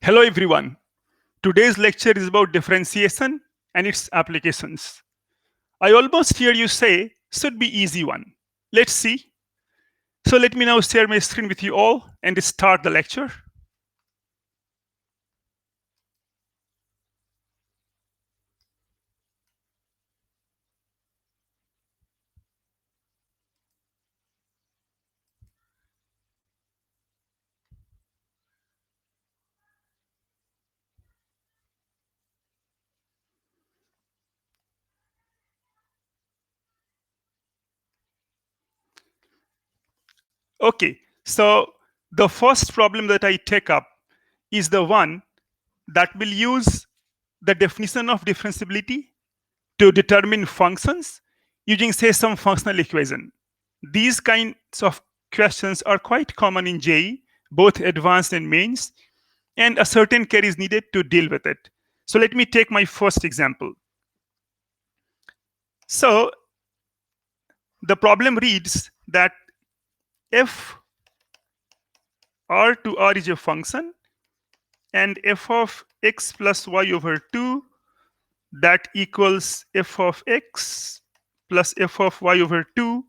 Hello everyone. Today's lecture is about differentiation and its applications. I almost hear you say, should be easy one. Let's see. So let me now share my screen with you all and start the lecture. Okay, so the first problem that I take up is the one that will use the definition of differentiability to determine functions using, say, some functional equation. These kinds of questions are quite common in JEE, both advanced and mains, and a certain care is needed to deal with it. So let me take my first example. So the problem reads that if R to R is a function and f of x plus y over 2 that equals f of x plus f of y over 2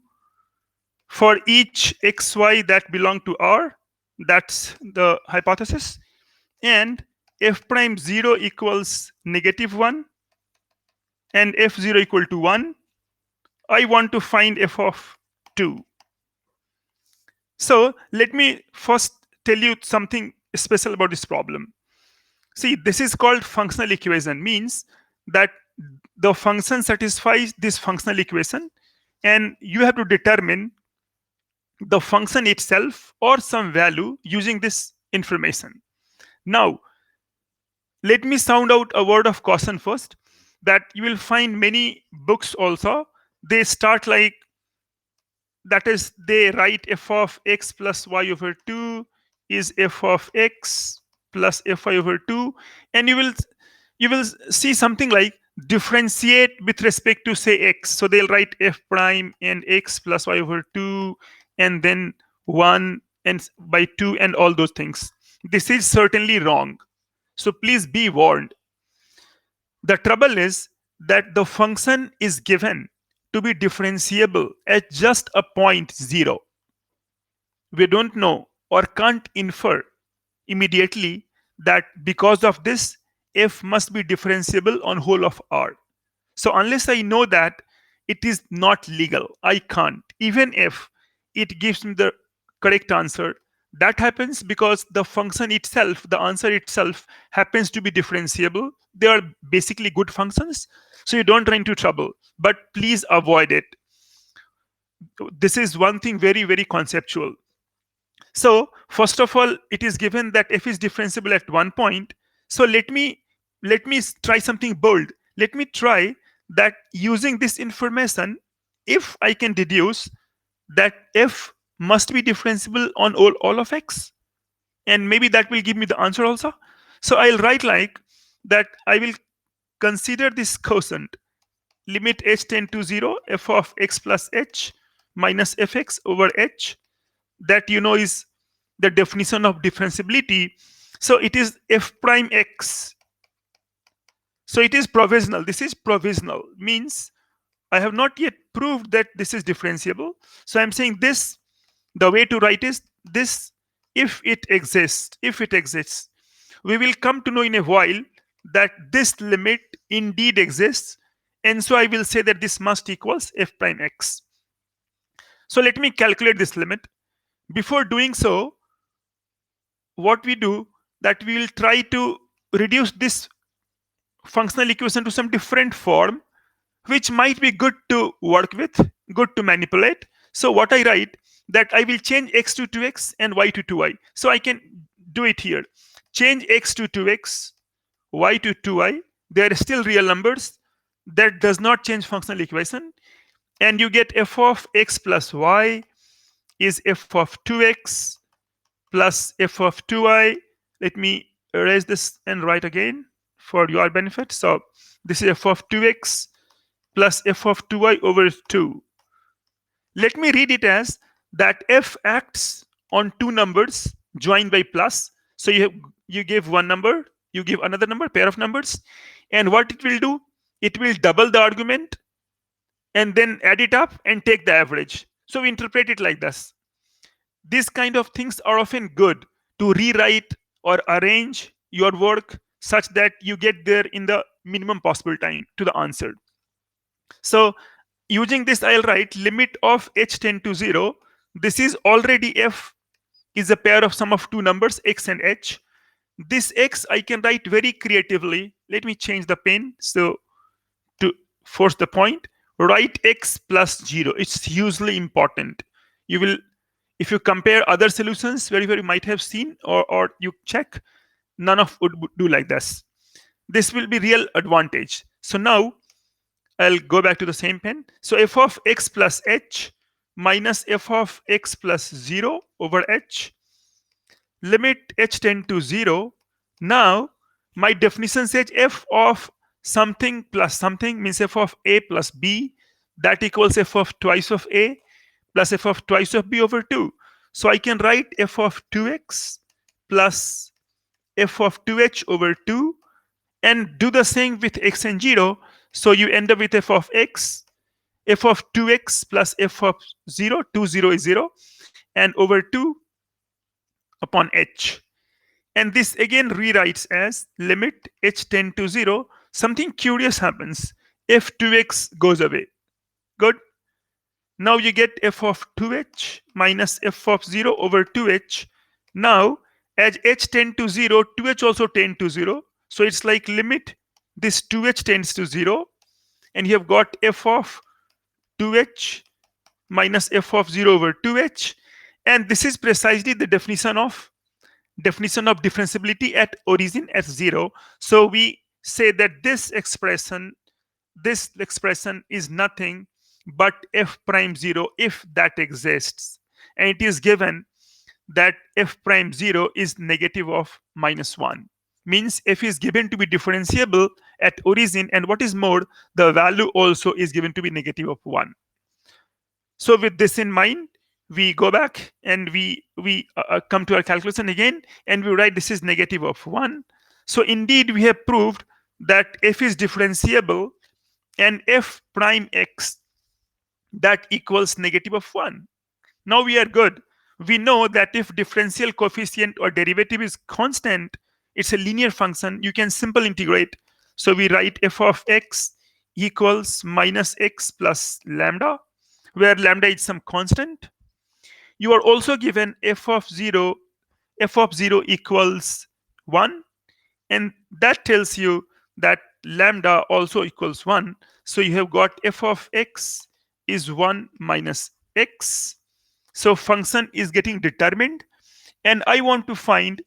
for each xy that belong to R, that's the hypothesis, and f prime 0 equals -1 and f0 equal to 1, I want to find f of 2. So let me first tell you something special about this problem. See, this is called functional equation, means that the function satisfies this functional equation and you have to determine the function itself or some value using this information. Now, let me sound out a word of caution first, that you will find many books also, they start like, that is, they write f of x plus y over 2 is f of x plus fy over 2, and you will see something like differentiate with respect to, say, x. So they'll write f prime and x plus y over 2 and then 1 and by 2 and all those things. This is certainly wrong, so please be warned. The trouble is that the function is given to be differentiable at just a point 0. We don't know or can't infer immediately that because of this, f must be differentiable on whole of R. So unless I know that, it is not legal. I can't. Even if it gives me the correct answer, that happens because the function itself, the answer itself, happens to be differentiable. They are basically good functions, so you don't run into trouble. But please avoid it. This is one thing very, very conceptual. So first of all, it is given that f is differentiable at one point. So let me try something bold. Let me try that using this information, if I can deduce that f must be differentiable on all of x, and maybe that will give me the answer also. So I'll write like that. I will consider this quotient limit h tend to 0 f of x plus h minus fx over h, that is the definition of differentiability. So it is f prime x. So it is provisional. This is provisional, means I have not yet proved that this is differentiable. So I'm saying this, the way to write is this: if it exists, we will come to know in a while that this limit indeed exists, and so I will say that this must equals f prime x. So let me calculate this limit. Before doing so, what we do, that we will try to reduce this functional equation to some different form, which might be good to work with, good to manipulate. So what I write, that I will change x to 2x and y to 2y. So I can do it here. Change x to 2x, y to 2y. They are still real numbers. That does not change functional equation. And you get f of x plus y is f of 2x plus f of 2y. Let me erase this and write again for your benefit. So this is f of 2x plus f of 2y over 2. Let me read it as that f acts on two numbers joined by plus. So you you give one number, you give another number, pair of numbers, and what it will do, it will double the argument and then add it up and take the average. So we interpret it like this. These kind of things are often good to rewrite or arrange your work such that you get there in the minimum possible time to the answer. So using this, I'll write limit of h tend to 0. This is already f is a pair of sum of two numbers x and h. This x I can write very creatively. Let me change the pen so to force the point. Write x plus 0. It's hugely important. You will, if you compare other solutions where you might have seen, or you check, none of would do like this. This will be real advantage. So now I'll go back to the same pen. So f of x plus h minus f of x plus 0 over h, limit h tend to 0. Now my definition says f of something plus something means f of a plus b, that equals f of twice of a plus f of twice of b over 2. So I can write f of 2x plus f of 2h over 2 and do the same with x and 0. So you end up with f of x, f of 2x plus f of 0, 0 is 0, and over 2 upon h. And this again rewrites as limit h tend to 0. Something curious happens. f2x goes away. Good. Now you get f of 2h minus f of 0 over 2h. Now, as h tend to 0, 2h also tend to 0. So it's like limit this 2h tends to 0. And you have got f of 2h minus f of 0 over 2h. And this is precisely the definition of differentiability at origin at 0. So we say that this expression is nothing but f prime 0 if that exists, and it is given that f prime 0 is negative of minus 1, means f is given to be differentiable at origin, and what is more, the value also is given to be negative of 1. So with this in mind, we go back and we come to our calculation again, and we write this is negative of 1. So indeed we have proved that f is differentiable, and f prime x that equals negative of 1. Now we are good. We know that if differential coefficient or derivative is constant, it's a linear function, you can simple integrate. So we write f of x equals minus x plus lambda, where lambda is some constant. You are also given f of 0 equals 1, and that tells you that lambda also equals 1. So you have got f of x is 1 minus x. So function is getting determined, and I want to find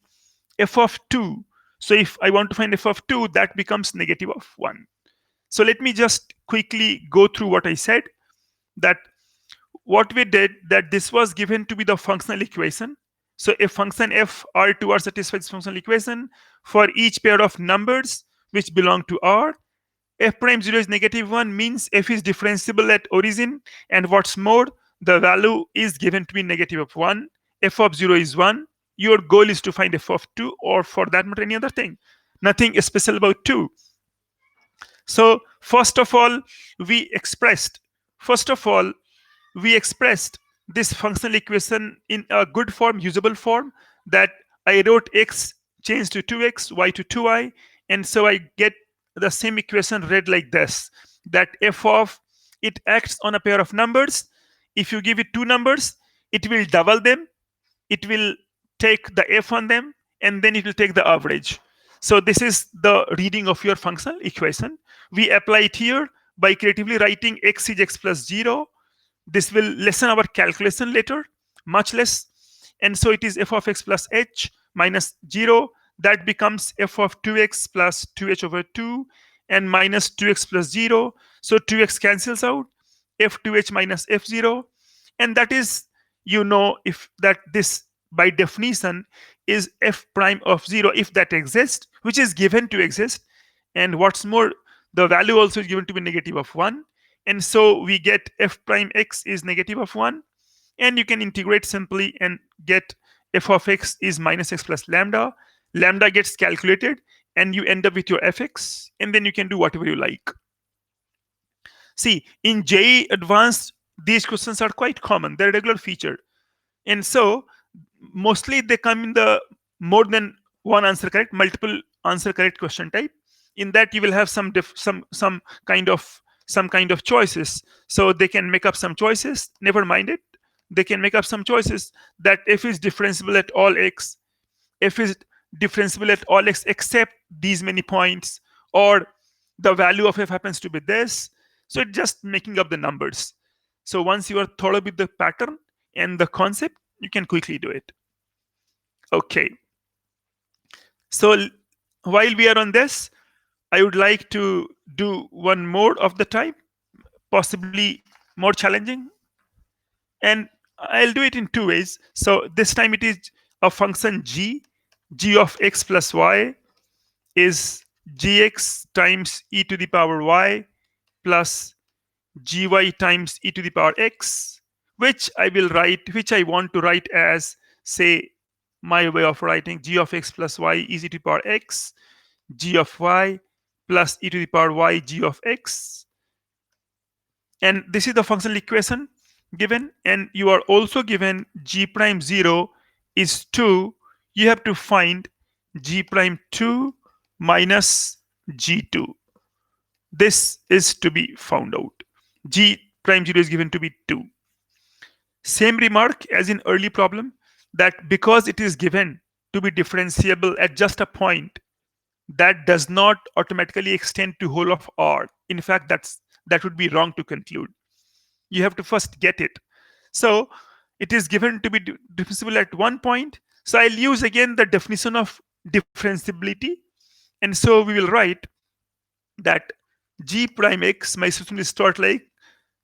f of 2. So if I want to find f of 2, that becomes negative of 1. So let me just quickly go through what I said, that what we did, that this was given to be the functional equation. So if function f R2 satisfies this functional equation for each pair of numbers which belong to R, f prime 0 is negative 1 means f is differentiable at origin, and what's more, the value is given to be negative of 1. F of 0 is 1. Your goal is to find f of 2, or for that matter any other thing. Nothing special about 2. So first of all we expressed this functional equation in a good form, usable form, that I wrote x changed to 2x, y to 2y, and so I get the same equation read like this, that f of it acts on a pair of numbers. If you give it two numbers, it will double them, it will take the f on them, and then it will take the average. So this is the reading of your functional equation. We apply it here by creatively writing x is x plus 0. This will lessen our calculation later, much less. And so it is f of x plus h minus 0. That becomes f of 2x plus 2h over 2 and minus 2x plus 0. So 2x cancels out, f2h minus f0. And that is, if that this by definition is f prime of 0 if that exists, which is given to exist. And what's more, the value also is given to be negative of 1. And so we get f prime x is negative of 1. And you can integrate simply and get f of x is minus x plus lambda. lambda gets calculated, and you end up with your fx, and then you can do whatever you like. See, in JEE Advanced, these questions are quite common. They're a regular feature. And so mostly they come in the more than one answer correct, multiple answer correct question type. In that you will have some kind of choices. So they can make up some choices. Never mind it. They can make up some choices that f is differentiable at all x, f is differentiable at all x except these many points, or the value of f happens to be this. So it's just making up the numbers. So once you are thorough with the pattern and the concept, you can quickly do it. Okay. So while we are on this, I would like to do one more of the type, possibly more challenging. And I'll do it in two ways. So this time it is a function g of x plus y is gx times e to the power y plus gy times e to the power x, which I want to write as, say, my way of writing g of x plus y is e to the power x, g of y plus e to the power y g of x. And this is the functional equation given, and you are also given g prime 0 is 2. You have to find g prime 2 minus g2. This is to be found out. G prime 0 is given to be 2. Same remark as in early problem, that because it is given to be differentiable at just a point, that does not automatically extend to whole of R. In fact, that would be wrong to conclude. You have to first get it. So it is given to be differentiable at one point. So I'll use again the definition of differentiability. And so we will write that g prime x, my system will start like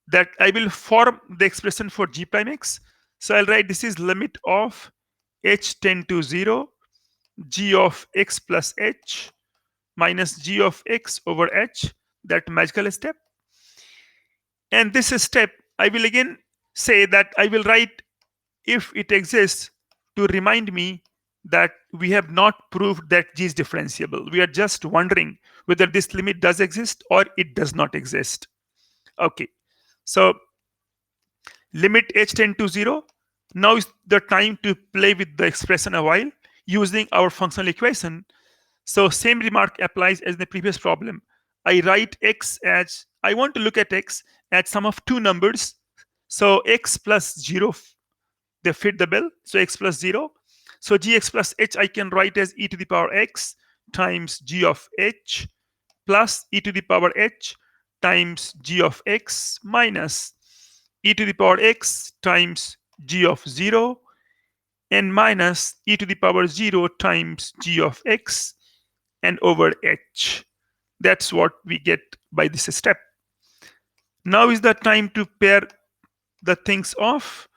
that. I will form the expression for g prime x. So I'll write this is limit of h tend to 0, g of x plus h minus g of x over h, that magical step. And this step, I will again say that I will write if it exists to remind me that we have not proved that g is differentiable. We are just wondering whether this limit does exist or it does not exist. Okay, so limit h tend to 0. Now is the time to play with the expression a while using our functional equation. So same remark applies as the previous problem. I write x as, I want to look at x at sum of two numbers. So x plus 0, they fit the bill. So x plus 0. So gx plus h I can write as e to the power x times g of h plus e to the power h times g of x minus e to the power x times g of 0 and minus e to the power 0 times g of x and over h. That's what we get by this step. Now is the time to pair the things off.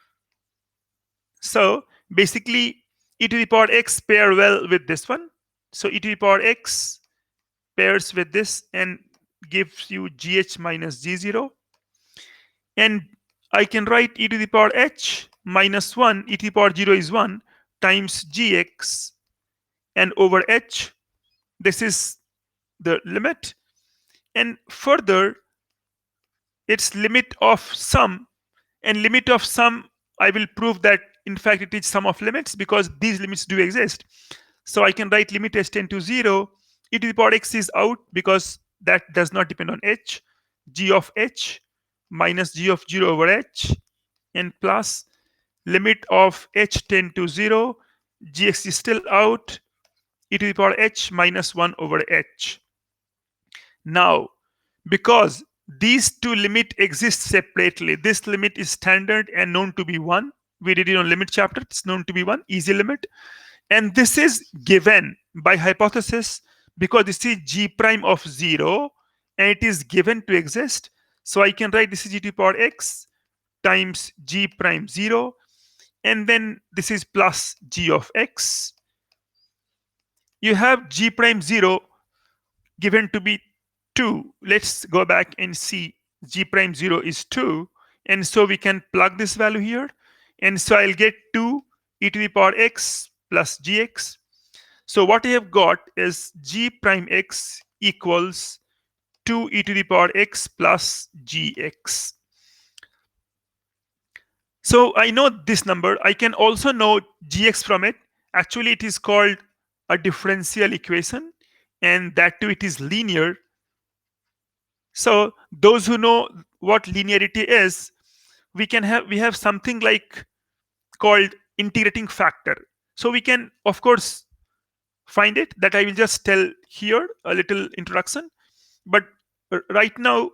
So basically, e to the power x pair well with this one. So e to the power x pairs with this and gives you gh minus g0. And I can write e to the power h minus 1, e to the power 0 is 1, times gx and over h. This is the limit. And further, its limit of sum, and limit of sum, I will prove that in fact it is sum of limits because these limits do exist. So I can write limit h tend to 0, e to the power x is out because that does not depend on h, g of h minus g of 0 over h, and plus limit of h tend to 0, gx is still out, e to the power h minus 1 over h. Now, because these two limits exist separately, this limit is standard and known to be 1. We did it on limit chapter. It's known to be 1, easy limit. And this is given by hypothesis because this is g prime of 0 and it is given to exist. So I can write this is e to the power x times g prime 0, and then this is plus g of x. You have g prime 0 given to be 2. Let's go back and see g prime 0 is 2. And so we can plug this value here. And so I'll get 2 e to the power x plus gx. So what I have got is g prime x equals 2 e to the power x plus gx. So I know this number. I can also know gx from it. Actually, it is called a differential equation, and that too it is linear. So those who know what linearity is, we have something like called integrating factor. So we can of course find it, that I will just tell here a little introduction. But right now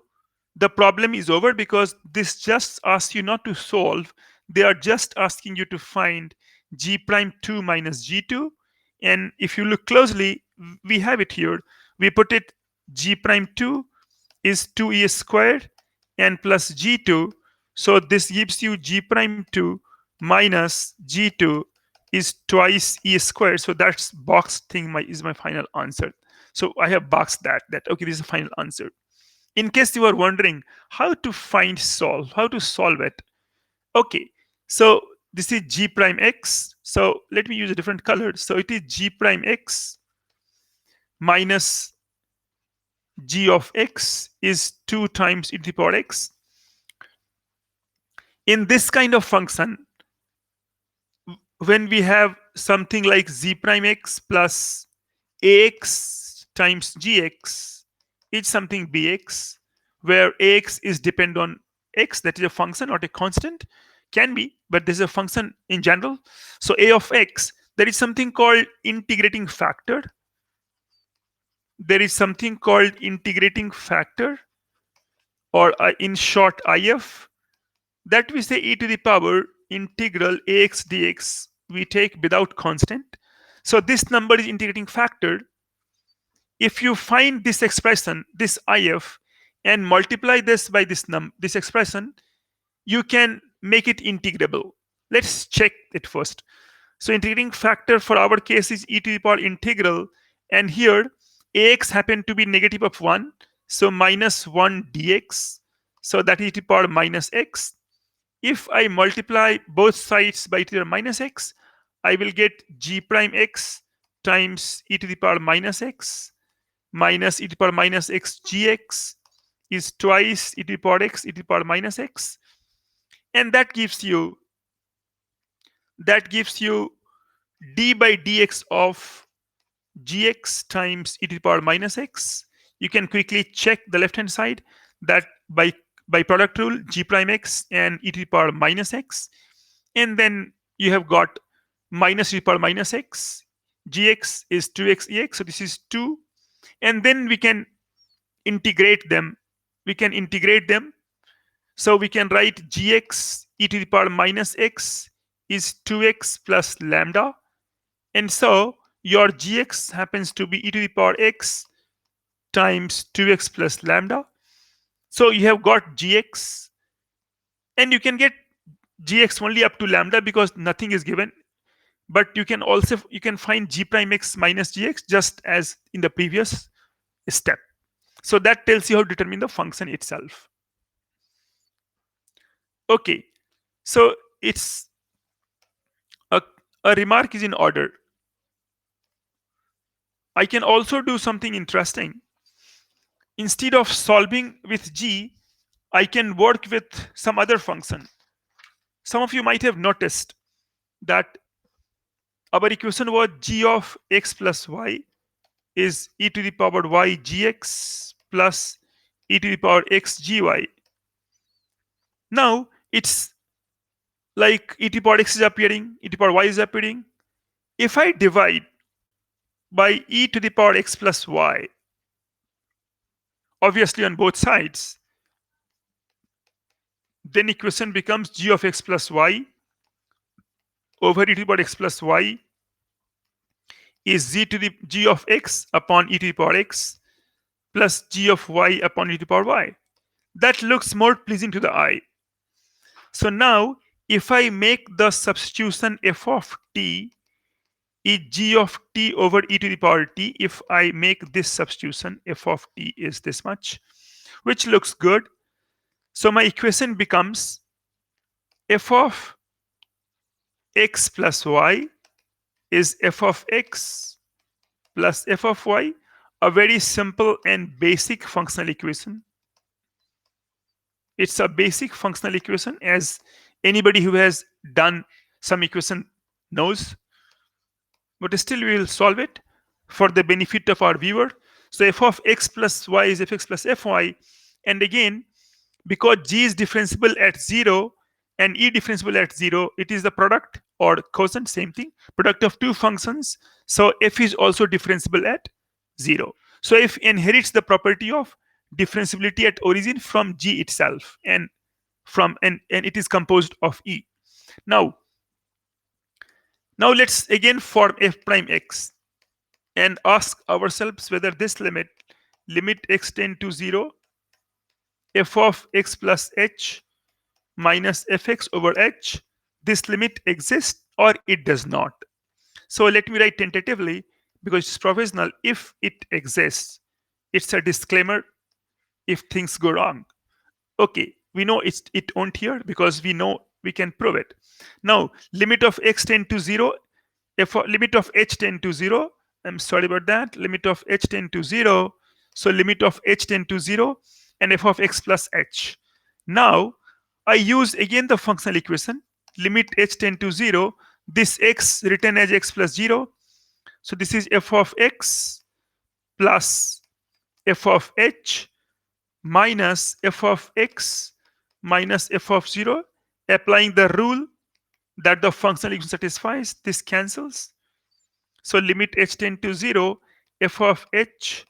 the problem is over, because this just asks you not to solve. They are just asking you to find g prime 2 minus g2. And if you look closely, we have it here. We put it g prime 2 is 2e squared and plus g2. So this gives you g prime 2 minus g2 is twice e squared. So that's box thing is my final answer. So I have boxed that okay, this is the final answer. In case you are wondering how to how to solve it. Okay, so this is g prime x. So let me use a different color. So it is g prime x minus g of x is 2 times e to the power x. In this kind of function, when we have something like z prime x plus ax times gx, it's something bx, where ax is dependent on x, that is a function, not a constant. Can be, but there's a function in general. So a of x, there is something called integrating factor. There is something called integrating factor, or in short if, that we say e to the power integral ax dx we take without constant. So this number is integrating factor. If you find this expression, this if, and multiply this by this expression, you can make it integrable. Let's check it first. So integrating factor for our case is e to the power integral, and here ax happened to be negative of 1, so minus 1 dx, so that is e to the power minus x. If I multiply both sides by e to the power minus x, I will get g prime x times e to the power minus x minus e to the power minus x gx is twice e to the power x e to the power minus x. And that gives you d by dx of gx times e to the power minus x. You can quickly check the left hand side, that by product rule, g prime x and e to the power minus x. And then you have got minus e to the power minus x. Gx is 2x ex, so this is 2. And then we can integrate them. So we can write gx e to the power minus x is 2x plus lambda. And so your gx happens to be e to the power x times 2x plus lambda. So you have got gx, and you can get gx only up to lambda because nothing is given. But you can find g prime x minus gx just as in the previous step. So that tells you how to determine the function itself. Okay, so it's a remark is in order. I can also do something interesting. Instead of solving with g, I can work with some other function. Some of you might have noticed that our equation was g of x plus y is e to the power y gx plus e to the power x gy. Now it's like e to the power x is appearing, e to the power y is appearing. If I divide by e to the power x plus y, obviously on both sides, then equation becomes g of x plus y over e to the power x plus y is g of x upon e to the power x plus g of y upon e to the power y. That looks more pleasing to the eye. So now if I make the substitution f of t is g of t over e to the power t, if I make this substitution, f of t is this much, which looks good. So my equation becomes f of x plus y is f of x plus f of y, a very simple and basic functional equation. It's a basic functional equation, as anybody who has done some equation knows, but still we will solve it for the benefit of our viewer. So f of x plus y is fx plus fy, and again, because g is differentiable at 0 and e differentiable at 0, it is the product or quotient, same thing, product of two functions. So f is also differentiable at 0. So f inherits the property of differentiability at origin from g itself, and it is composed of e. Now let's again form f prime x and ask ourselves whether this limit x tend to 0, f of x plus h minus fx over h, this limit exists or it does not. So let me write tentatively, because it's provisional. If it exists, it's a disclaimer if things go wrong. Okay, we know it won't here because we know we can prove it. Now, limit of x tend to 0, limit of h tend to 0, I'm sorry about that, limit of h tend to 0, so limit of h tend to 0 and f of x plus h. Now I use again the functional equation, limit h tend to 0, this x written as x plus 0, so this is f of x plus f of h minus f of x minus f of 0, applying the rule that the functional equation satisfies, this cancels. So limit h tend to 0, f of h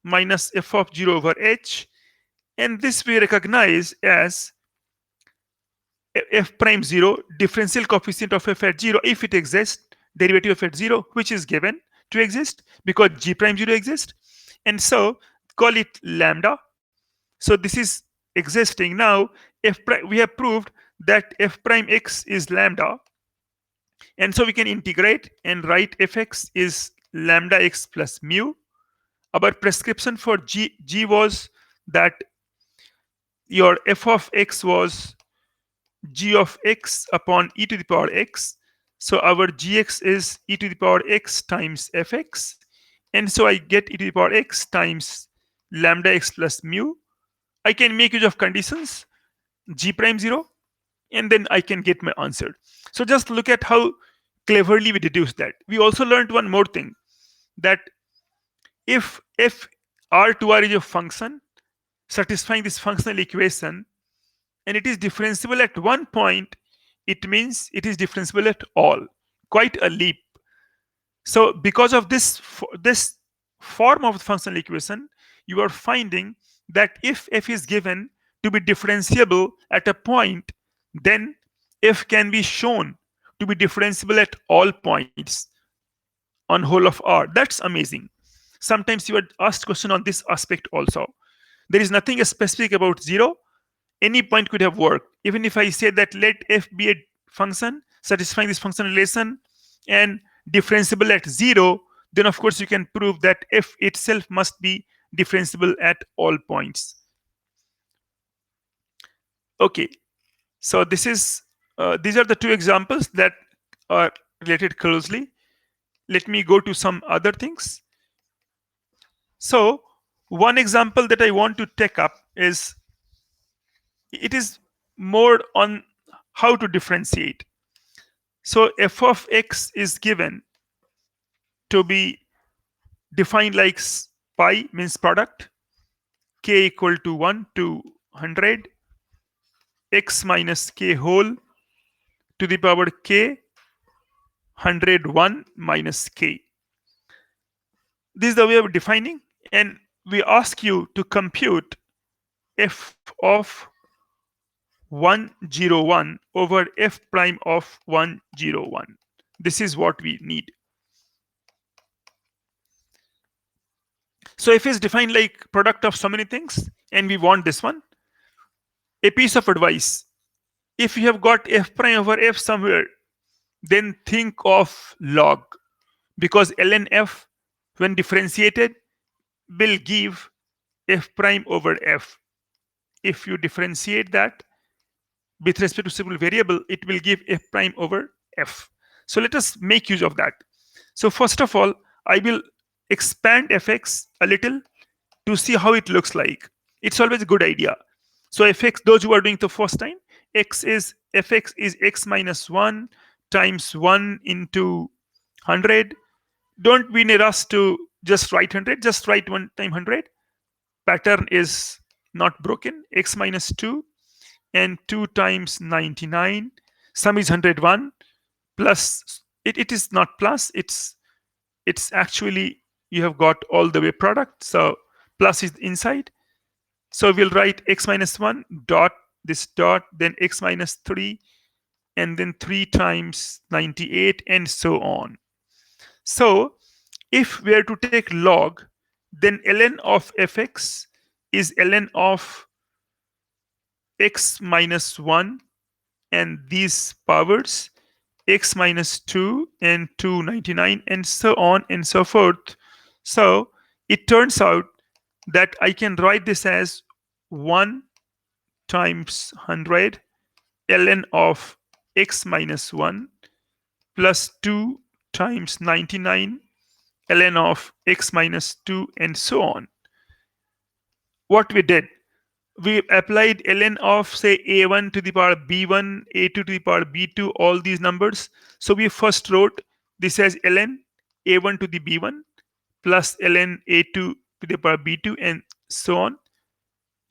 minus f of 0 over h, and this we recognize as f prime 0, differential coefficient of f at 0 if it exists, derivative of at 0, which is given to exist because g prime 0 exists, and so call it lambda. So this is existing. Now we have proved that f prime x is lambda, and so we can integrate and write fx is lambda x plus mu. Our prescription for g was that your f of x was g of x upon e to the power x. So our gx is e to the power x times fx, and so I get e to the power x times lambda x plus mu. I can make use of conditions g prime 0, and then I can get my answer. So just look at how cleverly we deduce that. We also learned one more thing, that if f r2r is a function satisfying this functional equation and it is differentiable at one point, it means it is differentiable at all. Quite a leap. So because of this form of the functional equation, you are finding that if f is given to be differentiable at a point, then f can be shown to be differentiable at all points on whole of R. That's amazing. Sometimes you are asked question on this aspect also. There is nothing specific about 0. Any point could have worked. Even if I say that let f be a function satisfying this functional relation and differentiable at 0, then of course you can prove that f itself must be differentiable at all points. Okay, so this is these are the two examples that are related closely. Let me go to some other things. So one example that I want to take up is, it is more on how to differentiate. So f of x is given to be defined like pi, means product, k equal to 1 to 100, x minus k whole to the power k 101 minus k. This is the way of defining, and we ask you to compute f of 101 over f prime of 101. This is what we need. So f is defined like product of so many things, and we want this one. A piece of advice: if you have got f prime over f somewhere, then think of log, because ln f when differentiated will give f prime over f. If you differentiate that with respect to simple variable, it will give f prime over f. So let us make use of that. So first of all, I will expand fx a little to see how it looks like. It's always a good idea. So fx, those who are doing the first time, fx is x minus 1 times 1 into 100. Don't be in a rush to just write 100, just write 1 time 100. Pattern is not broken. X minus 2 and 2 times 99. Sum is 101 plus, it is not plus, it's actually, you have got all the way product, so plus is inside. So we'll write x minus 1 dot this dot, then x minus 3, and then 3 times 98, and so on. So if we are to take log, then ln of fx is ln of x minus 1 and these powers, x minus 2 and 299, and so on and so forth. So it turns out that I can write this as 1 times 100 ln of x minus 1 plus 2 times 99 ln of x minus 2, and so on. What we did, we applied ln of, say, a1 to the power b1, a2 to the power b2, all these numbers. So we first wrote this as ln a1 to the b1 plus ln a2 to the power b2, and so on,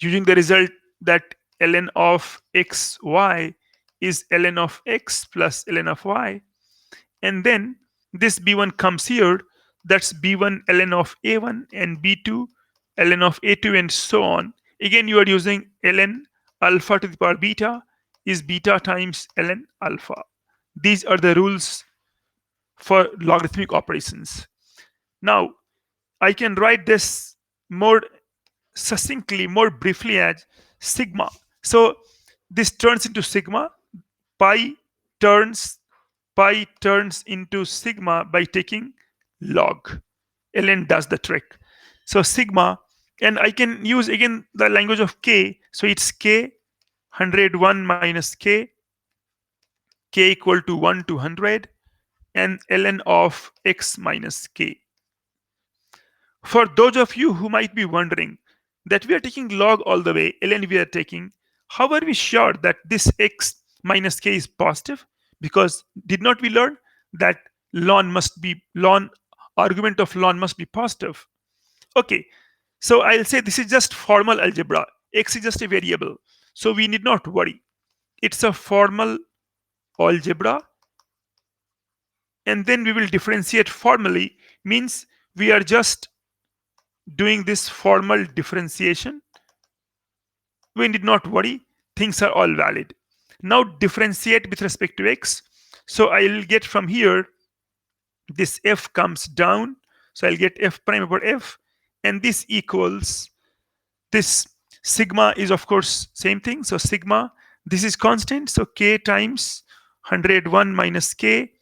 using the result that ln of xy is ln of x plus ln of y. And then this b1 comes here, that's b1 ln of a1 and b2 ln of a2, and so on. Again, you are using ln alpha to the power beta is beta times ln alpha. These are the rules for logarithmic operations. Now, I can write this more succinctly, more briefly as sigma. So this turns into sigma. Pi turns into sigma by taking log. ln does the trick. So sigma, and I can use again the language of k. So it's k 101 minus k equal to 1 to 100, and ln of x minus k. For those of you who might be wondering that we are taking log all the way, ln we are taking, how are we sure that this x minus k is positive? Because did not we learn that ln argument of ln must be positive? Okay, so I'll say this is just formal algebra. X is just a variable, so we need not worry. It's a formal algebra, and then we will differentiate formally, means we are just doing this formal differentiation. We need not worry, things are all valid. Now differentiate with respect to x. So I'll get from here, this f comes down, so I'll get f prime over f, and this equals, this sigma is of course same thing, so sigma, this is constant, so k times 101 minus k,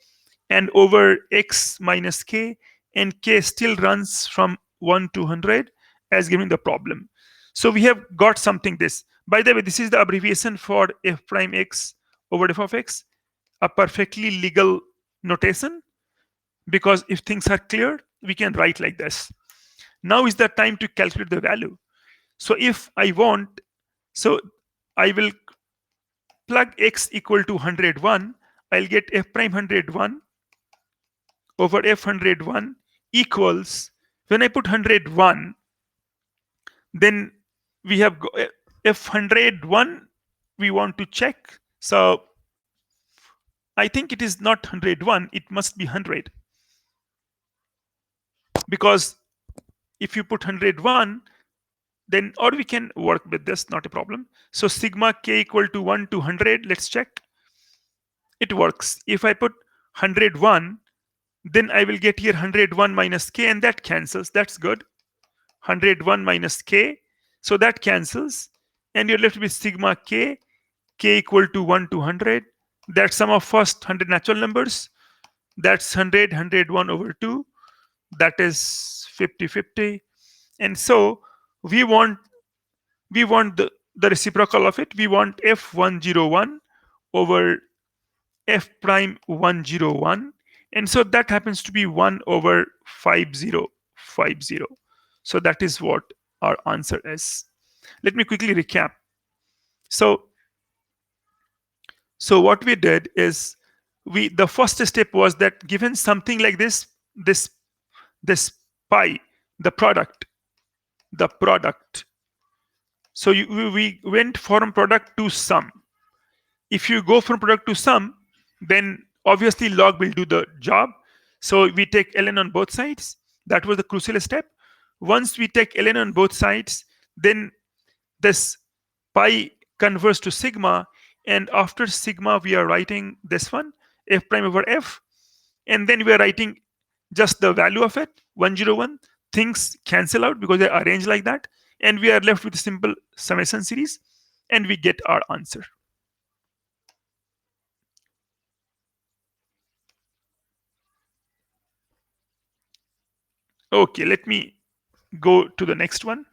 and over x minus k, and k still runs from 1 to 100 as given the problem. So we have got something this. By the way, this is the abbreviation for f prime x over f of x, a perfectly legal notation, because if things are clear, we can write like this. Now is the time to calculate the value. So if I want, so I will plug x equal to 101, I'll get f prime 101 over f 101 equals, when I put 101, then we have f 101 we want to check. So I think it is not 101, it must be 100, because if you put 101, then, or we can work with this, not a problem. So sigma k equal to 1 to 100, let's check. It works. If I put 101, then I will get here 101 minus k, and that cancels. That's good. 101 minus k, so that cancels, and you're left with sigma k equal to 1 to 100. That's sum of first 100 natural numbers. That's 100, 101 over 2. That is 50, 50. And so we want the reciprocal of it. We want f101 over f prime 101, and so that happens to be 1 over 505. 0.50. So that is what our answer is. Let me quickly recap. So, so what we did is the first step was that given something like this pi, the product. So we went from product to sum. If you go from product to sum, then obviously log will do the job. So we take ln on both sides. That was the crucial step. Once we take ln on both sides, then this pi converts to sigma, and after sigma we are writing this one, f prime over f, and then we are writing just the value of it, 101. Things cancel out because they're arranged like that, and we are left with a simple summation series, and we get our answer. Okay, let me go to the next one.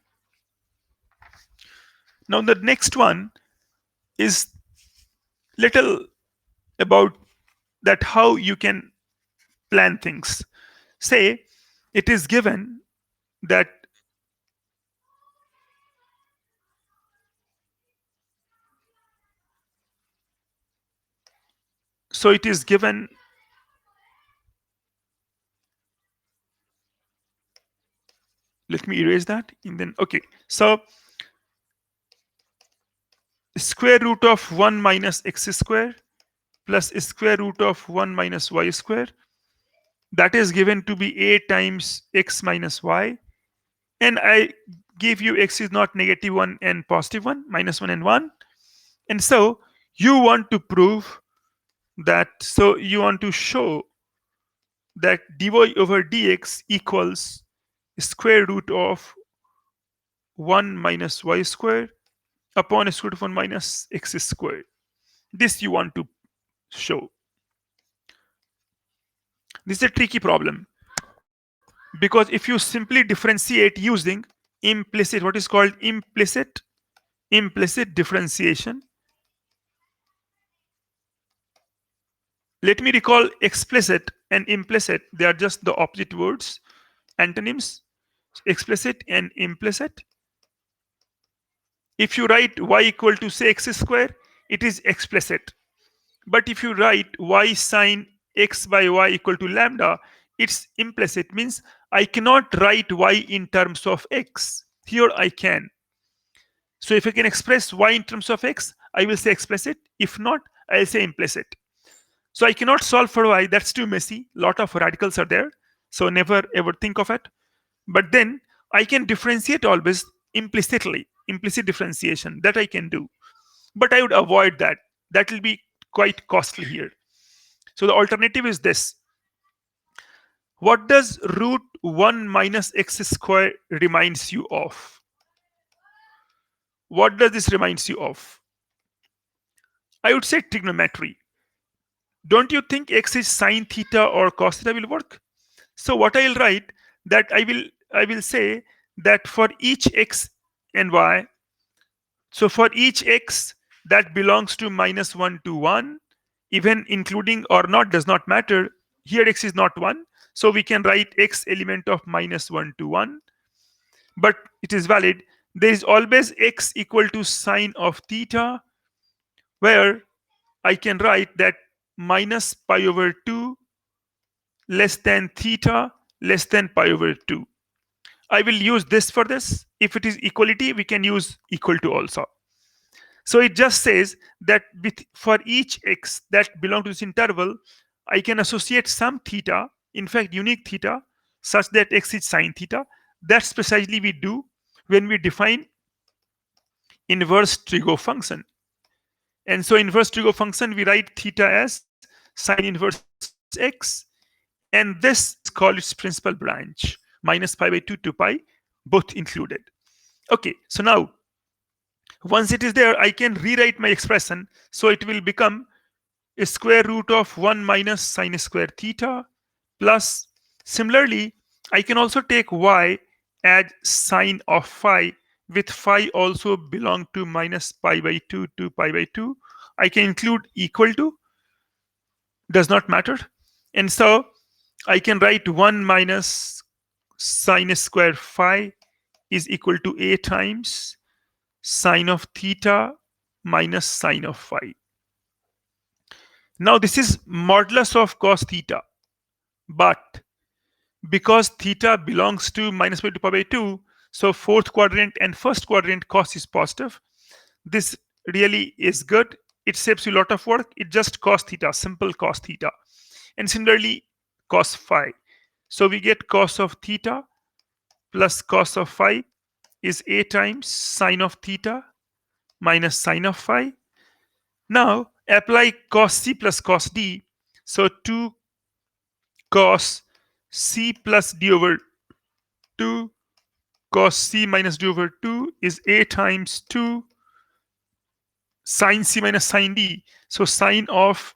Now the next one is little about that how you can plan things. Say it is given that so it is given let me erase that and then okay. So square root of 1 minus x square plus square root of 1 minus y square, that is given to be a times x minus y, and I give you x is not -1 and +1, -1 and 1. And so you want to prove that, so you want to show that dy over dx equals square root of 1 minus y square upon square root of 1 minus x squared. This you want to show. This is a tricky problem because if you simply differentiate using implicit, what is called implicit differentiation. Let me recall explicit and implicit, they are just the opposite words, antonyms, explicit and implicit. If you write y equal to say x square, it is explicit. But if you write y sine x by y equal to lambda, it's implicit, means I cannot write y in terms of x. Here I can. So if I can express y in terms of x, I will say explicit. If not, I'll say implicit. So I cannot solve for y, that's too messy. Lot of radicals are there. So never ever think of it. But then I can differentiate always implicitly, implicit differentiation, that I can do. But I would avoid that. That will be quite costly here. So the alternative is this. What does root 1 minus x square reminds you of? What does this reminds you of? I would say trigonometry. Don't you think x is sine theta or cos theta will work? So what I'll write that I will say that for each x and y, so for each x that belongs to -1 to 1, even including or not does not matter. Here x is not 1, so we can write x element of -1 to 1, but it is valid. There is always x equal to sine of theta, where I can write that minus pi over 2 less than theta less than pi over 2. I will use this for this. If it is equality, we can use equal to also. So it just says that for each x that belongs to this interval, I can associate some theta, in fact unique theta, such that x is sine theta. That's precisely we do when we define inverse trigo function. And so inverse trigo function, we write theta as sine inverse x, and this is called its principal branch, minus pi by 2 to pi, both included. Okay, so now once it is there, I can rewrite my expression. So it will become a square root of 1 minus sine square theta plus, similarly, I can also take y as sine of phi, with phi also belong to minus pi by 2 to pi by 2. I can include equal to, does not matter. And so I can write 1 minus sine square phi is equal to a times sine of theta minus sine of phi. Now this is modulus of cos theta, but because theta belongs to minus pi to pi by 2, so fourth quadrant and first quadrant cos is positive. This really is good. It saves you a lot of work. It just cos theta, simple cos theta. And similarly, cos phi. So we get cos of theta plus cos of phi is a times sine of theta minus sine of phi. Now apply cos c plus cos d. So 2 cos c plus d over 2 cos c minus d over 2 is a times 2 sine c minus sine d. So sine of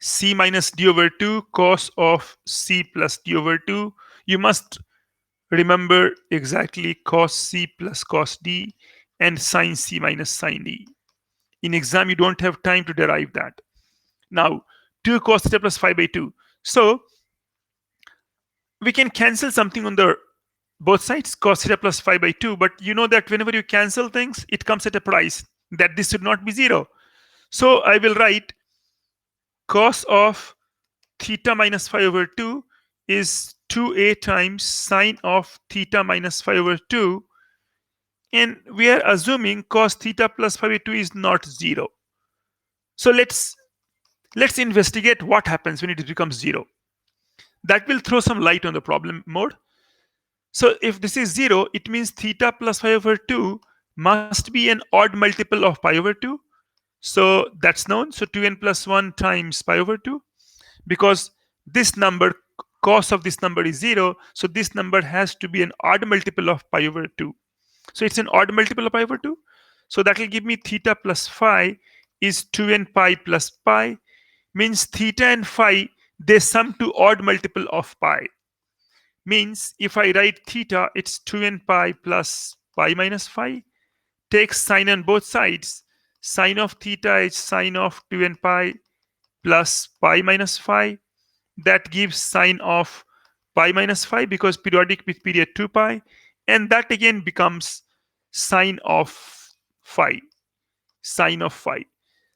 c minus d over 2 cos of c plus d over 2. You must remember exactly cos c plus cos d and sine c minus sine d. In exam, you don't have time to derive that. Now, 2 cos theta plus phi by 2. So we can cancel something on the both sides, cos theta plus phi by 2, but you know that whenever you cancel things, it comes at a price, that this should not be 0. So I will write cos of theta minus phi over 2 is 2a times sine of theta minus phi over 2, and we are assuming cos theta plus phi by 2 is not 0. So let's investigate what happens when it becomes 0. That will throw some light on the problem more. So if this is 0, it means theta plus pi over 2 must be an odd multiple of pi over 2. So that's known. So 2n plus 1 times pi over 2. Because this number, cos of this number is 0, so this number has to be an odd multiple of pi over 2. So it's an odd multiple of pi over 2. So that will give me theta plus phi is 2n pi plus pi. Means theta and phi, they sum to odd multiple of pi. Means if I write theta, it's 2n pi plus pi minus phi. Take sine on both sides. Sine of theta is sine of 2n pi plus pi minus phi. That gives sine of pi minus phi because periodic with period 2 pi. And that again becomes sine of phi. Sine of phi.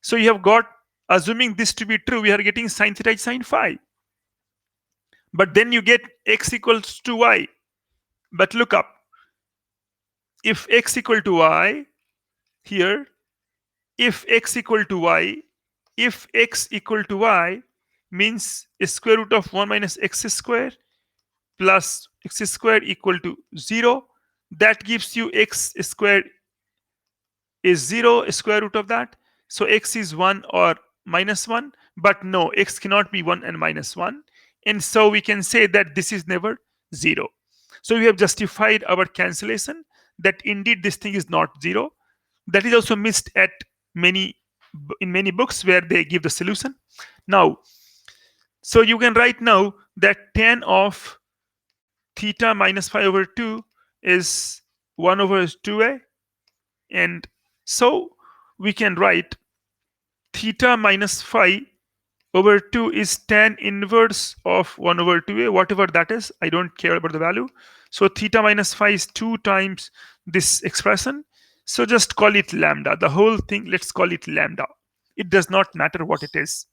So you have got, assuming this to be true, we are getting sine theta is sine phi. But then you get x equals to y. But look up. If x equal to y, here, if x equal to y, if x equal to y means square root of 1 minus x square plus x square equal to 0. That gives you x square is 0, square root of that. So x is 1 or minus 1. But no, x cannot be 1 and minus 1. And so we can say that this is never 0. So we have justified our cancellation that indeed this thing is not 0. That is also missed at in many books where they give the solution. Now, so you can write now that tan of theta minus phi over 2 is 1 over 2a. And so we can write theta minus phi over 2 is tan inverse of 1 over 2a, whatever that is. I don't care about the value. So theta minus phi is 2 times this expression. So just call it lambda. The whole thing, let's call it lambda. It does not matter what it is.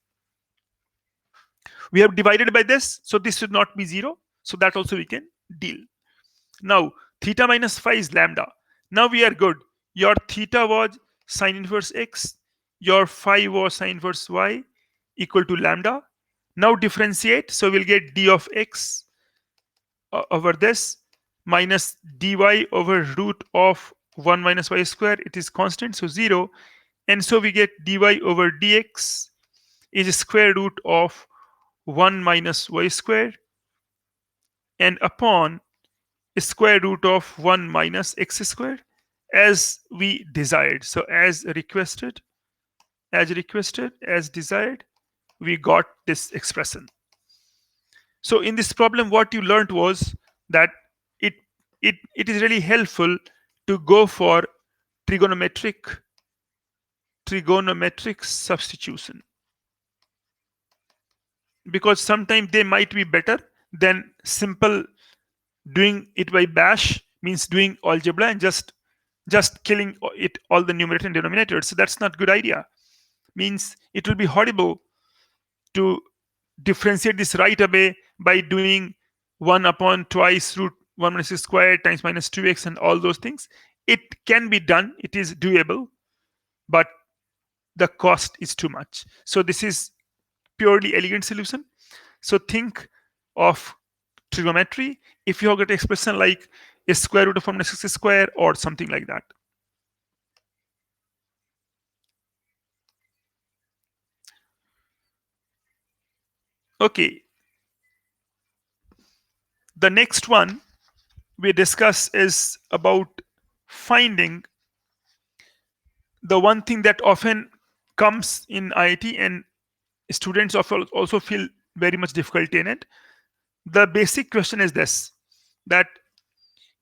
We have divided by this, so this should not be 0. So that also we can deal. Now, theta minus phi is lambda. Now we are good. Your theta was sine inverse x. Your phi was sine inverse y equal to lambda. Now differentiate. So we'll get d of x over this minus dy over root of 1 minus y square. It is constant, so 0. And so we get dy over dx is square root of 1 minus y square and upon square root of 1 minus x square as we desired. So as requested, as desired, we got this expression. So in this problem, what you learned was that it is really helpful to go for trigonometric substitution, because sometimes they might be better than simple Doing it by bash means doing algebra and just killing it all the numerator and denominator. So that's not good idea. Means it will be horrible to differentiate this right away by doing 1 upon twice root 1 minus x squared times minus 2x and all those things. It can be done, it is doable, but the cost is too much. So this is purely elegant solution. So think of trigonometry if you have got an expression like a square root of 1 minus x squared or something like that. Okay, the next one we discuss is about finding the one thing that often comes in IIT and students also feel very much difficulty in it. The basic question is this, that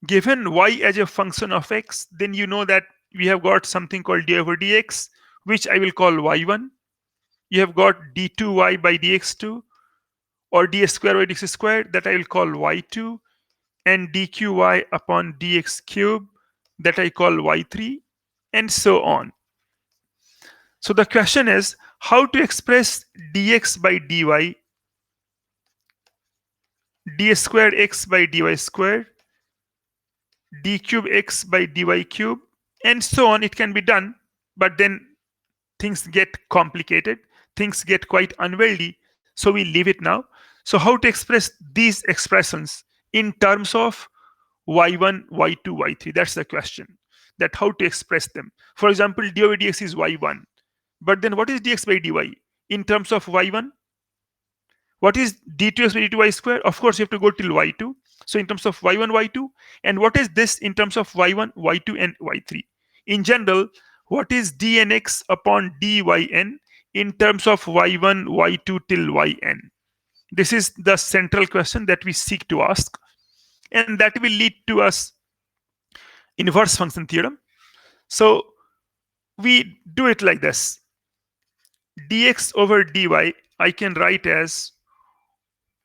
given y as a function of x, then you know that we have got something called dy over dx, which I will call y1. You have got d2y by dx2 or ds square by dx squared, that I will call y2, and dqy upon dx cube, that I call y3, and so on. So the question is how to express dx by dy, d squared x by dy squared, d cube x by dy cube, and so on. It can be done, but then things get complicated, things get quite unwieldy, so we leave it now. So how to express these expressions in terms of y1, y2, y3? That's the question, that how to express them. For example, dy by dx is y1, but then what is dx by dy in terms of y1? What is d2x by d2y square? Of course, you have to go till y2. So in terms of y1, y2, and what is this in terms of y1, y2, and y3? In general, what is dnx upon dyn in terms of y1, y2 till yn? This is the central question that we seek to ask, and that will lead to us inverse function theorem. So we do it like this: dx over dy I can write as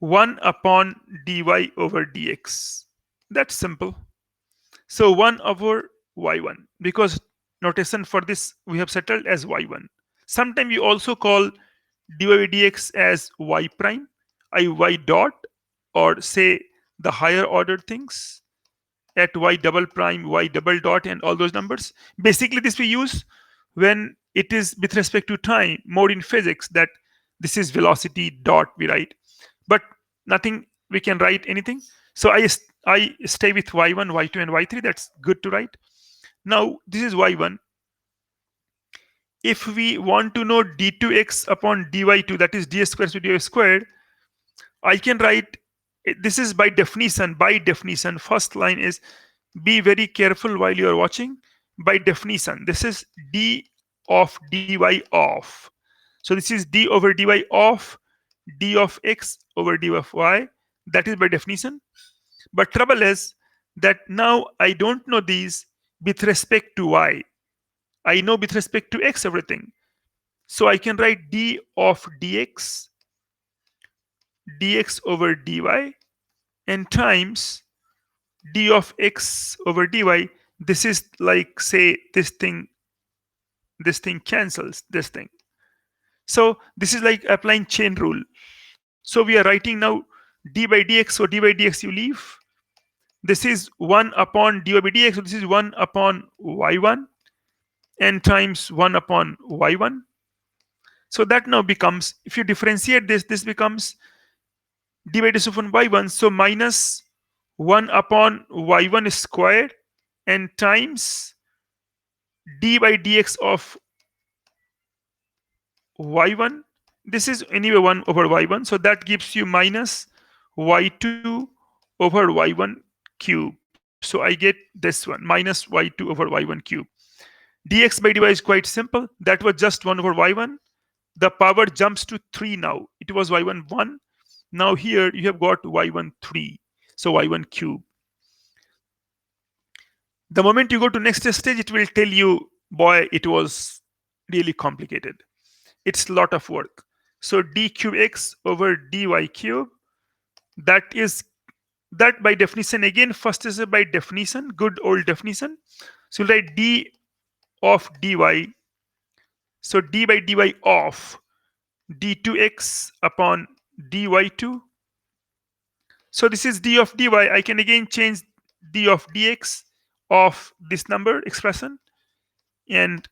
1 upon dy over dx. That's simple. So 1 over y1, because notation for this we have settled as y1. Sometimes you also call dy by dx as y prime, y dot, or say the higher order things at y double prime, y double dot, and all those numbers. Basically, this we use when it is with respect to time, more in physics, that this is velocity dot we write, but nothing we can write anything. So I stay with y1, y2, and y3. That's good to write. Now this is y1. If we want to know d2x upon dy2, that is ds squared to dy squared, I can write, this is by definition. By definition, first line is, be very careful while you are watching. By definition, this is d of dy of. So this is d over dy of d of x over d of y. That is by definition. But trouble is that now I don't know these with respect to y. I know with respect to x everything. So I can write d of dx, dx over dy, and times d of x over dy. This is like, say, this thing cancels this thing. So this is like applying chain rule. So we are writing now d by dx. So d by dx you leave. This is 1 upon dy by dx. So this is 1 upon y1 and times 1 upon y1. So that now becomes, if you differentiate this, this becomes d by dx upon y1. So minus 1 upon y1 squared and times d by dx of y1. This is anyway 1 over y1. So that gives you minus y2 over y1 cube. So I get this one, minus y2 over y1 cube. Dx by dy is quite simple. That was just 1 over y1. The power jumps to 3 now. It was y1 1. Now here you have got y1 3. So y1 cube. The moment you go to next stage, it will tell you, boy, it was really complicated. It's a lot of work. So d cube x over dy cube, that is That by definition, again, first is by definition, good old definition. So we'll write d of dy. So d by dy of d2x upon dy2. So this is d of dy. I can again change d of dx of this number expression, and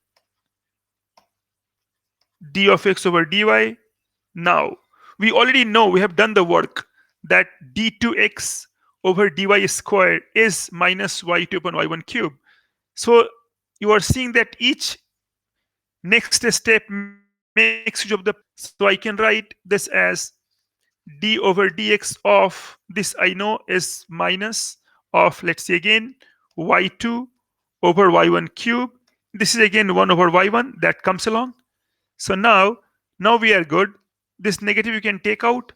d of x over dy. Now, we already know, we have done the work, that d2x over dy squared is minus y2 upon y1 cube. So you are seeing that each next step makes use of the principle. So I can write this as d over dx of this I know is minus of, let's say again, y2 over y1 cube. This is again 1 over y1 that comes along. So now we are good. This negative you can take out,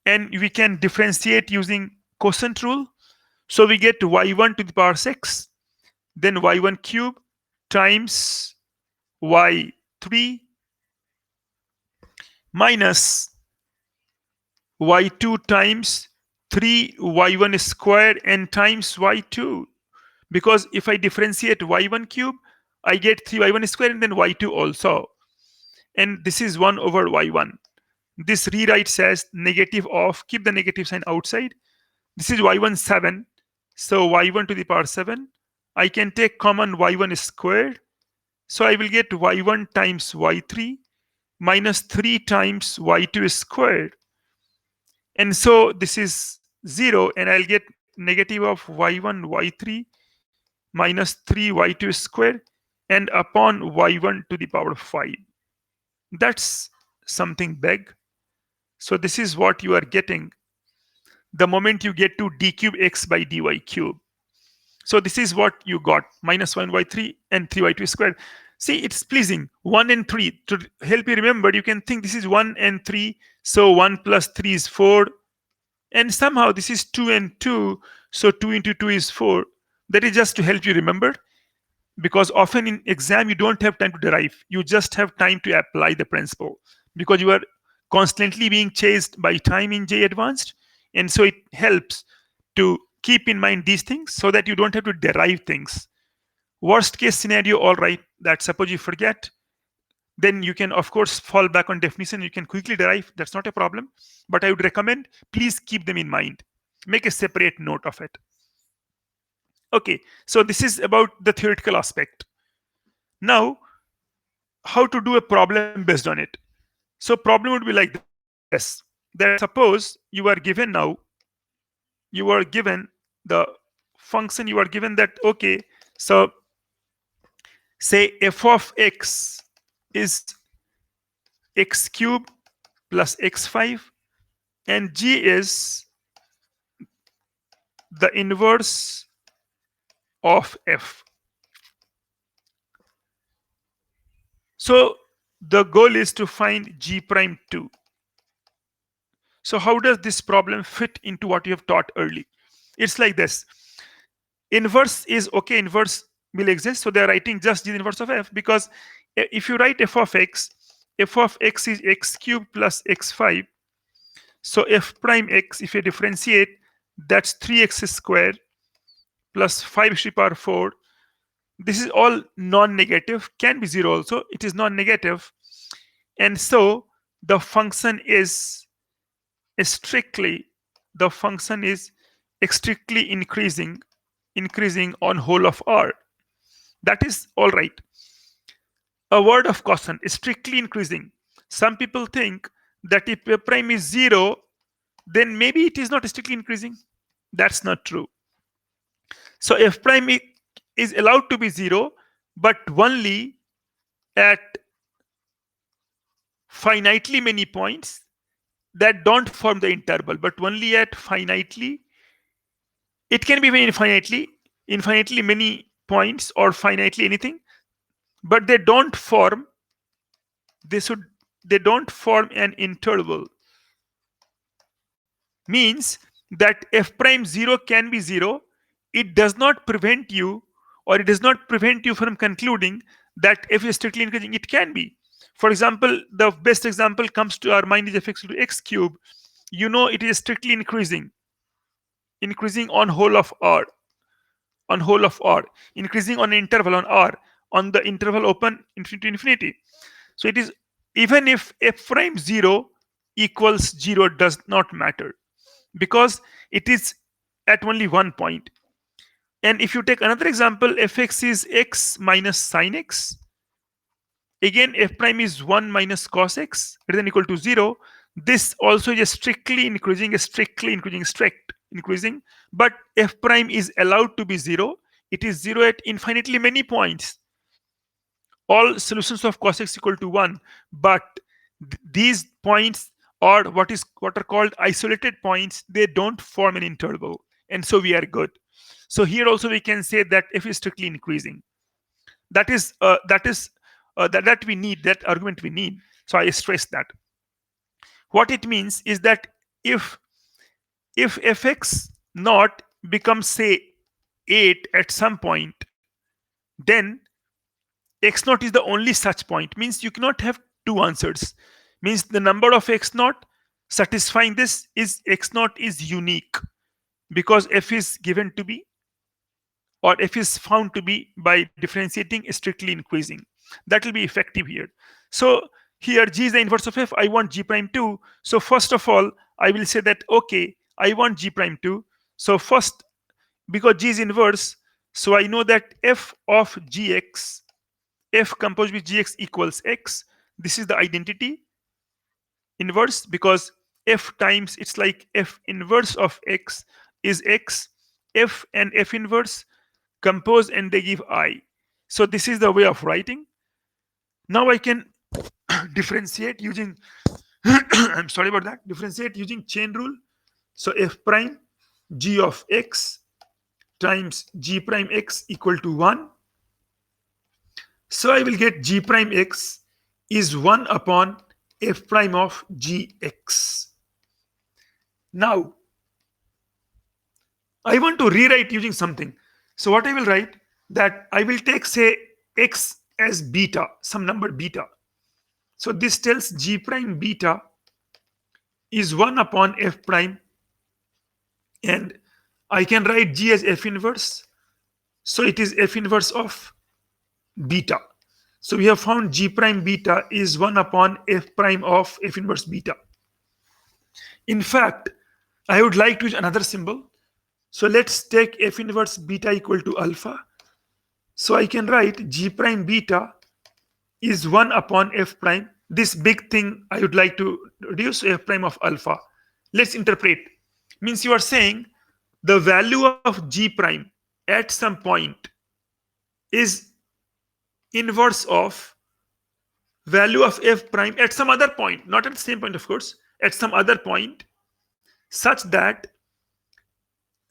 and we can differentiate using quotient rule. So we get y1 to the power 6, then y1 cube times y3 minus y2 times 3y1 squared and times y2. Because if I differentiate y1 cube, I get 3y1 squared and then y2 also. And this is 1 over y1. This rewrites as negative of, keep the negative sign outside. This is y1 7. So y1 to the power 7. I can take common y1 squared. So I will get y1 times y3 minus 3 times y2 squared. And so this is 0, and I'll get negative of y1 y3 minus 3 y2 squared and upon y1 to the power 5. That's something big. So this is what you are getting the moment you get to d cube x by dy cube. So this is what you got, minus 1y3 and 3y2 squared. See, it's pleasing. 1 and 3. To help you remember, you can think this is 1 and 3. So 1 plus 3 is 4. And somehow this is 2 and 2. So 2 into 2 is 4. That is just to help you remember. Because often in exam, you don't have time to derive. You just have time to apply the principle. Because you are constantly being chased by time in J Advanced. And so it helps to keep in mind these things so that you don't have to derive things. Worst case scenario, all right, that suppose you forget, then you can of course fall back on definition. You can quickly derive. That's not a problem. But I would recommend, please keep them in mind. Make a separate note of it. Okay, so this is about the theoretical aspect. Now, how to do a problem based on it? So problem would be like this, that suppose you are given now, you are given the function, you are given that, okay, so say f of x is x cube plus x5, and g is the inverse of f. So the goal is to find g prime 2. So how does this problem fit into what you have taught early? It's like this. Inverse is okay, inverse will exist. So they're writing just the inverse of f, because if you write f of x is x cubed plus x5. So f prime x, if you differentiate, that's 3x squared plus 5 to the power 4. This is all non-negative, can be 0 also. It is non-negative. And so the function is strictly increasing on whole of R. That is all right. A word of caution, strictly increasing. Some people think that if f prime is 0, then maybe it is not strictly increasing. That's not true. So f prime is allowed to be 0, but only at finitely many points that don't form the interval, but only at finitely. It can be infinitely many points, or finitely anything, but they don't form an interval. Means that f prime 0 can be 0. It does not prevent you, or it does not prevent you from concluding that f is strictly increasing. It can be. For example, the best example comes to our mind is f equal to x cube. You know it is strictly increasing. increasing on whole of R, on whole of R, increasing on interval on R, on the interval open infinity to infinity. So it is, even if f prime 0 equals 0 does not matter, because it is at only one point. And if you take another example, fx is x minus sine x, again f prime is 1 minus cos x greater than equal to 0. This also is a strictly increasing, strict increasing, but f prime is allowed to be 0. It is 0 at infinitely many points, all solutions of cos x equal to 1, but these points are what are called isolated points. They don't form an interval, and so we are good. So here also we can say that f is strictly increasing. That is that is uh, that that we need, that argument we need. So I stress that. What it means is that if fx naught becomes, say, 8 at some point, then x naught is the only such point. Means you cannot have two answers. Means the number of x naught satisfying this is x naught is unique, because f is given to be, or f is found to be, by differentiating strictly increasing. That will be effective here. So here g is the inverse of f. I want g prime 2. So first of all, I will say that okay, I want g prime 2. So first, because g is inverse, so I know that f of gx, f composed with gx equals x. This is the identity inverse, because f times, it's like f inverse of x is x. F and f inverse compose and they give I. So this is the way of writing. Now I can differentiate using I'm sorry about that, differentiate using chain rule. So f prime g of x times g prime x equal to 1. So I will get g prime x is 1 upon f prime of gx. Now I want to rewrite using something. So what I will write, that I will take, say, x as beta, some number beta. So this tells g prime beta is 1 upon f prime, and I can write g as f inverse. So it is f inverse of beta. So we have found g prime beta is 1 upon f prime of f inverse beta. In fact, I would like to use another symbol. So let's take f inverse beta equal to alpha. So I can write g prime beta is 1 upon f prime. This big thing I would like to reduce, f prime of alpha. Let's interpret. Means you are saying the value of g prime at some point is inverse of value of f prime at some other point, not at the same point, of course, at some other point, such that,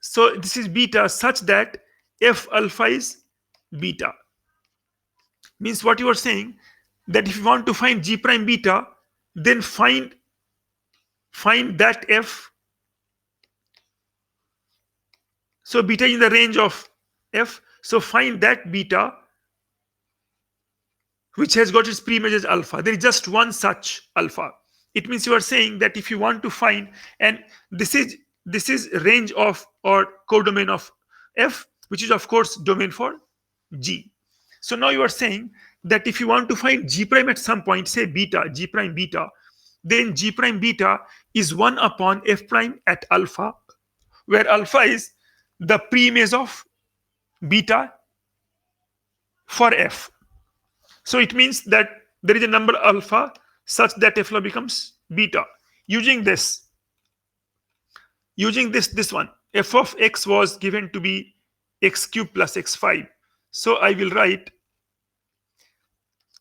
so this is beta, such that f alpha is beta. Means what you are saying, that if you want to find g prime beta, then find that f. So beta is in the range of f. So find that beta which has got its pre-image as alpha. There is just one such alpha. It means you are saying that if you want to find, and this is range of, or codomain of f, which is of course domain for g. So now you are saying that if you want to find g prime at some point, say beta, g prime beta, then g prime beta is 1 upon f prime at alpha, where alpha is the pre-image of beta for f. So it means that there is a number alpha such that f becomes beta. Using this one, f of x was given to be x cube plus x5. So I will write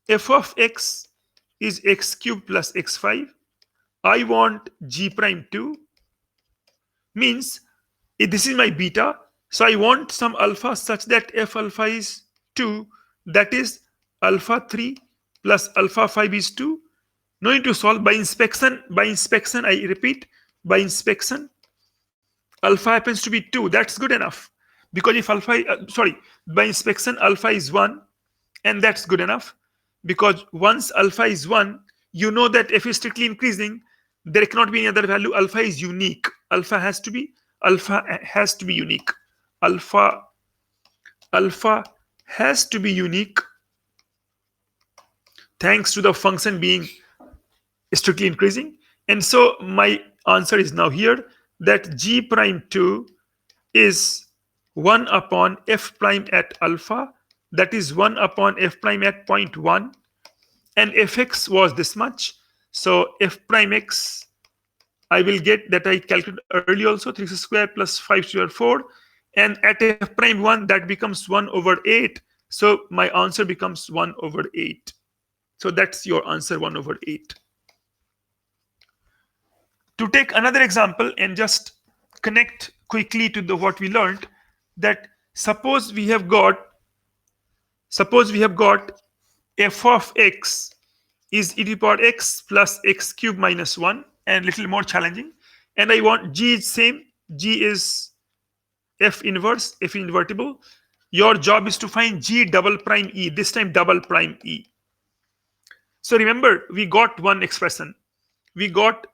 f of x is x cube plus x5. I want g prime 2. Means this is my beta. So I want some alpha such that f alpha is 2. That is alpha 3 plus alpha 5 is 2. No need to solve. By inspection, I repeat, by inspection, alpha happens to be 2. That's good enough. Because if by inspection, alpha is 1, and that's good enough. Because once alpha is 1, you know that f is strictly increasing. There cannot be any other value. Alpha is unique. Alpha has to be alpha has to be unique. Alpha alpha has to be unique thanks to the function being strictly increasing. And so my answer is now here that g prime 2 is 1 upon f prime at alpha, that is 1 upon f prime at point 1, and fx was this much. So f prime x, I will get that I calculated earlier also, 3 square plus 5 square 4, and at f prime 1 that becomes 1 over 8. So my answer becomes 1 over 8. So that's your answer, 1 over 8. To take another example and just connect quickly to the what we learned, that suppose we have got f of x is e to the power x plus x cube minus 1, and little more challenging, and I want g is same, g is f inverse, f invertible. Your job is to find g double prime e, this time double prime e. So remember, we got one expression. We got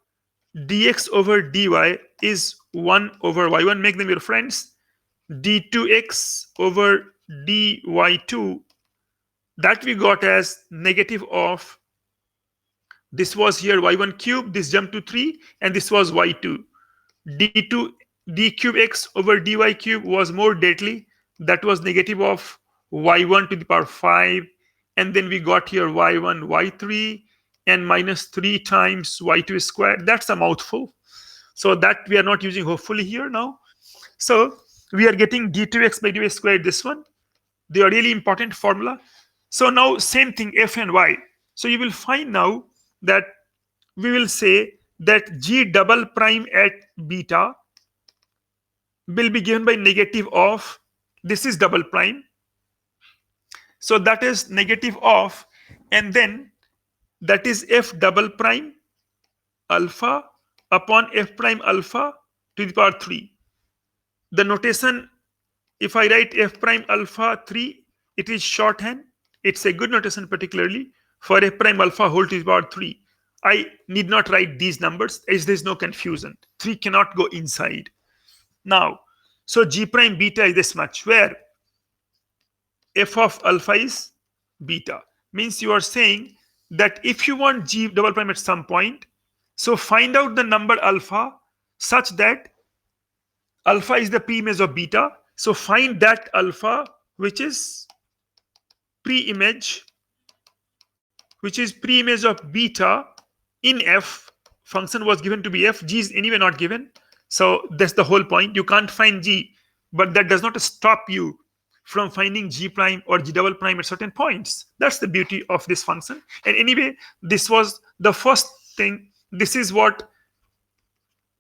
dx over dy is 1 over y1, make them your friends. d2x over dy2, that we got as negative of, this was here y1 cube, this jumped to 3, and this was y2. d2 d cube x over dy cube was more deadly, that was negative of y1 to the power 5, and then we got here y1 y3 and minus 3 times y2 squared. That's a mouthful, so that we are not using hopefully here now. So we are getting d2x by dy squared, this one. They are really important formula. So now same thing, f and y. So you will find now that we will say that g double prime at beta will be given by negative of, this is double prime, so that is negative of, and then that is f double prime alpha upon f prime alpha to the power 3. The notation, if I write f prime alpha 3, it is shorthand. It's a good notation, particularly for f prime alpha whole to the power 3. I need not write these numbers as there is no confusion. 3 cannot go inside. Now, so g prime beta is this much, where f of alpha is beta. Means you are saying that if you want g double prime at some point, so find out the number alpha such that alpha is the pre-image of beta. So find that alpha which is pre-image of beta in f. Function was given to be f, g is anyway not given. So that's the whole point. You can't find g, but that does not stop you from finding g prime or g double prime at certain points. That's the beauty of this function. And anyway, this was the first thing. This is what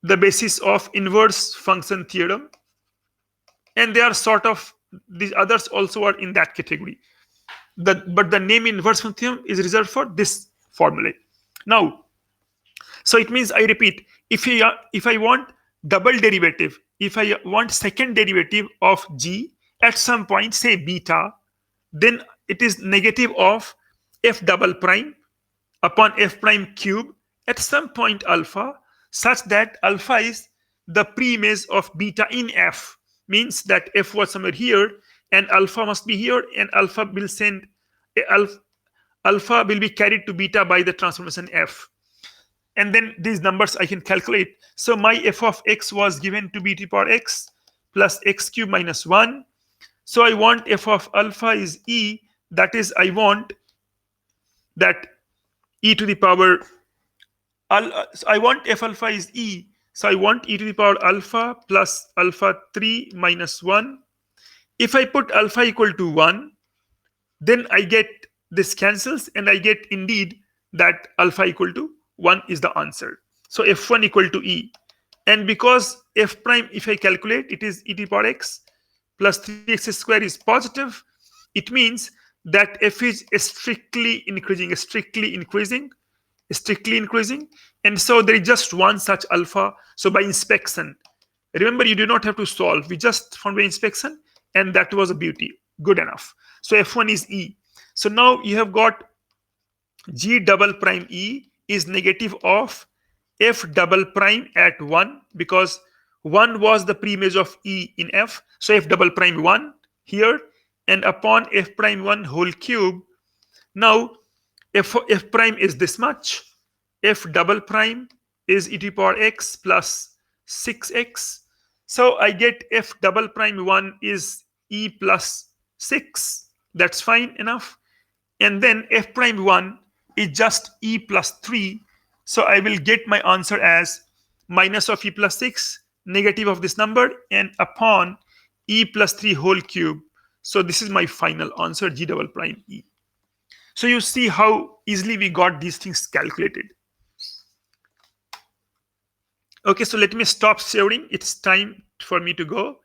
the basis of inverse function theorem. And they are sort of, these others also are in that category. But the name inverse function theorem is reserved for this formula. Now, so it means, I repeat, if I want double derivative, if I want second derivative of g at some point, say beta, then it is negative of f double prime upon f prime cube at some point alpha, such that alpha is the pre-image of beta in f. Means that f was somewhere here and alpha must be here, and alpha will send alpha will be carried to beta by the transformation f. And then these numbers I can calculate. So my f of x was given to be to the power x plus x cube minus 1. So I want f of alpha is e, that is I want that e to the power, I want f alpha is e, so I want e to the power alpha plus alpha 3 minus 1. If I put alpha equal to 1, then I get this cancels and I get indeed that alpha equal to 1 is the answer. So f1 equal to e. And because f prime, if I calculate, it is e to the power x plus 3x square is positive, it means that f is strictly increasing, and so there is just one such alpha. So by inspection, remember, you do not have to solve, we just found by inspection, and that was a beauty, good enough. So f1 is e. So now you have got g double prime e is negative of f double prime at 1, because 1 was the preimage of E in F. So F double prime 1 here, and upon F prime 1 whole cube. Now F prime is this much. F double prime is e to the power x plus 6x. So I get F double prime 1 is e plus 6. That's fine enough. And then F prime 1 is just e plus 3. So I will get my answer as minus of e plus 6, negative of this number, and upon e plus 3 whole cube. So this is my final answer, G double prime E. So you see how easily we got these things calculated. Okay, so let me stop sharing. It's time for me to go.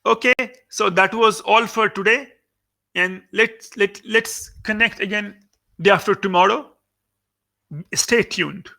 Okay, so that was all for today. And let's connect again day after tomorrow. Stay tuned.